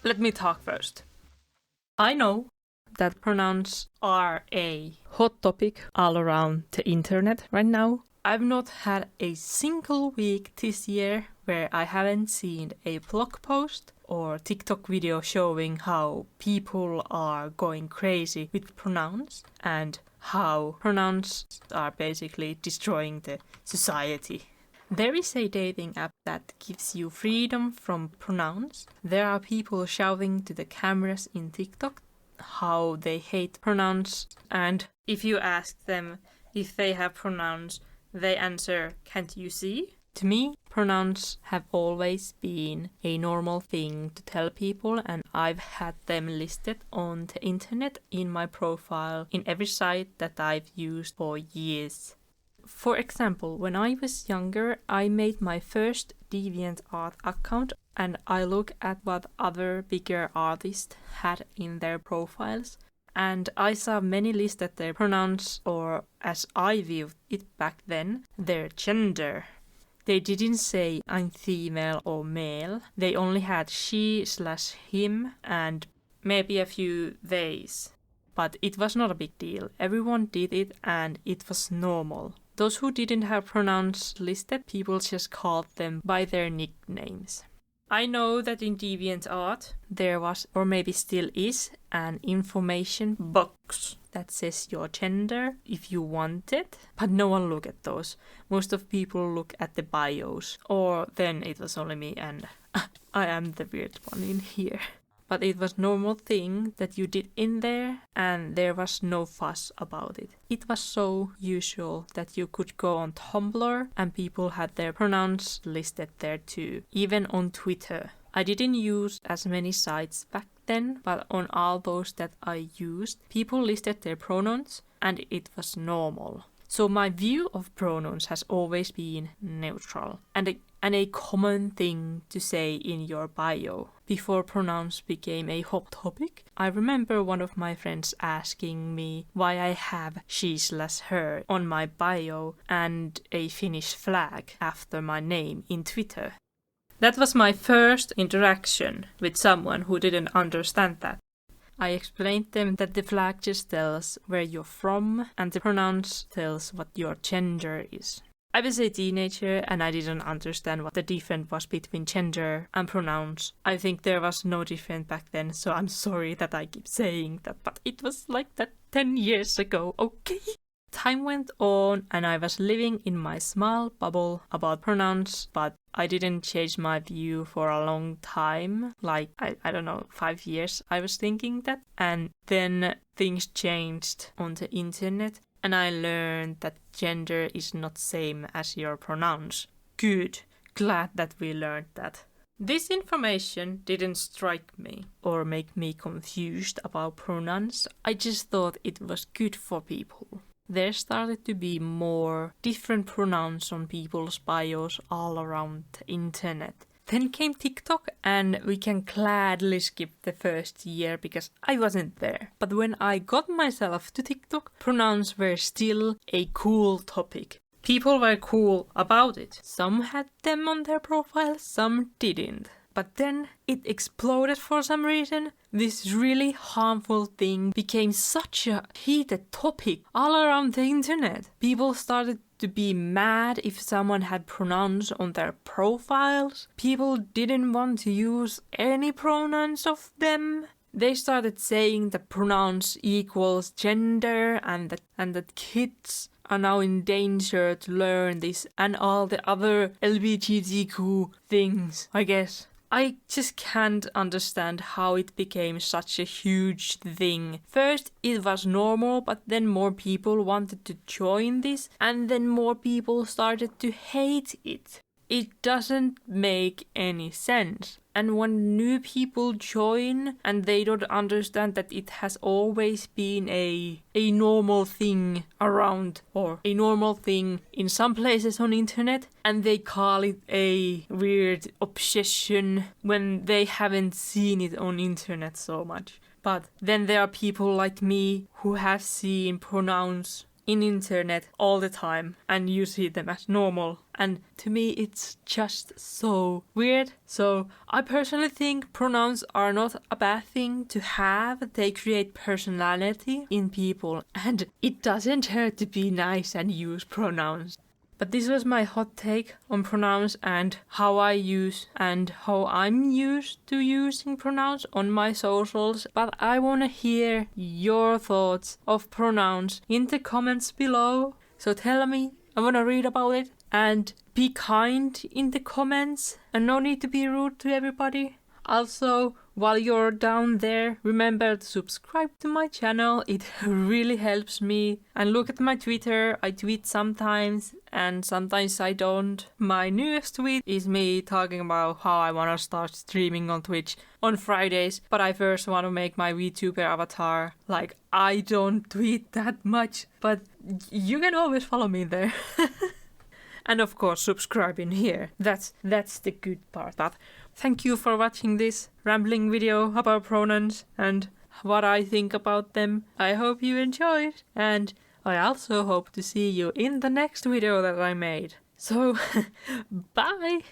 Let me talk first. I know that pronouns are a hot topic all around the internet right now. I've not had a single week this year where I haven't seen a blog post or TikTok video showing how people are going crazy with pronouns and how pronouns are basically destroying the society. There is a dating app that gives you freedom from pronouns. There are people shouting to the cameras in TikTok how they hate pronouns, and if you ask them if they have pronouns, they answer, "Can't you see?" To me, pronouns have always been a normal thing to tell people, and I've had them listed on the internet in my profile in every site that I've used for years. For example, when I was younger, I made my first DeviantArt account and I looked at what other bigger artists had in their profiles, and I saw many listed their pronouns, or as I viewed it back then, their gender. They didn't say I'm female or male, they only had she/him and maybe a few theys. But it was not a big deal, everyone did it and it was normal. Those who didn't have pronouns listed, people just called them by their nicknames. I know that in DeviantArt there was, or maybe still is, an information box that says your gender if you want it, but no one look at those. Most of people look at the bios, or then it was only me and I am the weird one in here. But it was a normal thing that you did in there and there was no fuss about it. It was so usual that you could go on Tumblr and people had their pronouns listed there too, even on Twitter. I didn't use as many sites back then, but on all those that I used, people listed their pronouns and it was normal. So my view of pronouns has always been neutral and a common thing to say in your bio. Before pronouns became a hot topic, I remember one of my friends asking me why I have she/her on my bio and a Finnish flag after my name in Twitter. That was my first interaction with someone who didn't understand that. I explained them that the flag just tells where you're from and the pronouns tells what your gender is. I was a teenager and I didn't understand what the difference was between gender and pronouns. I think there was no difference back then, so I'm sorry that I keep saying that, but it was like that 10 years ago, okay? Time went on and I was living in my small bubble about pronouns, but I didn't change my view for a long time, like, I don't know, 5 years I was thinking that. And then things changed on the internet and I learned that gender is not same as your pronouns. Good, glad that we learned that. This information didn't strike me or make me confused about pronouns. I just thought it was good for people. There started to be more different pronouns on people's bios all around the internet. Then came TikTok and we can gladly skip the first year because I wasn't there. But when I got myself to TikTok, pronouns were still a cool topic. People were cool about it. Some had them on their profile, some didn't. But then it exploded for some reason. This really harmful thing became such a heated topic all around the internet. People started to be mad if someone had pronouns on their profiles. People didn't want to use any pronouns of them. They started saying that pronouns equals gender and that kids are now in danger to learn this and all the other LGBTQ things, I guess. I just can't understand how it became such a huge thing. First it was normal, but then more people wanted to join this, and then more people started to hate it. It doesn't make any sense. And when new people join and they don't understand that it has always been a normal thing around, or a normal thing in some places on internet, and they call it a weird obsession when they haven't seen it on internet so much. But then there are people like me who have seen pronouns in internet all the time and you see them as normal. And to me it's just so weird. So I personally think pronouns are not a bad thing to have. They create personality in people and it doesn't hurt to be nice and use pronouns. But this was my hot take on pronouns and how I use and how I'm used to using pronouns on my socials. But I want to hear your thoughts of pronouns in the comments below. So tell me, I want to read about it. And be kind in the comments and no need to be rude to everybody. Also, while you're down there, remember to subscribe to my channel. It really helps me. And look at my Twitter. I tweet sometimes and sometimes I don't. My newest tweet is me talking about how I want to start streaming on Twitch on Fridays. But I first want to make my VTuber avatar. Like, I don't tweet that much, but you can always follow me there. And of course, subscribe in here. That's the good part. But thank you for watching this rambling video about pronouns and what I think about them. I hope you enjoyed. And I also hope to see you in the next video that I made. So, bye!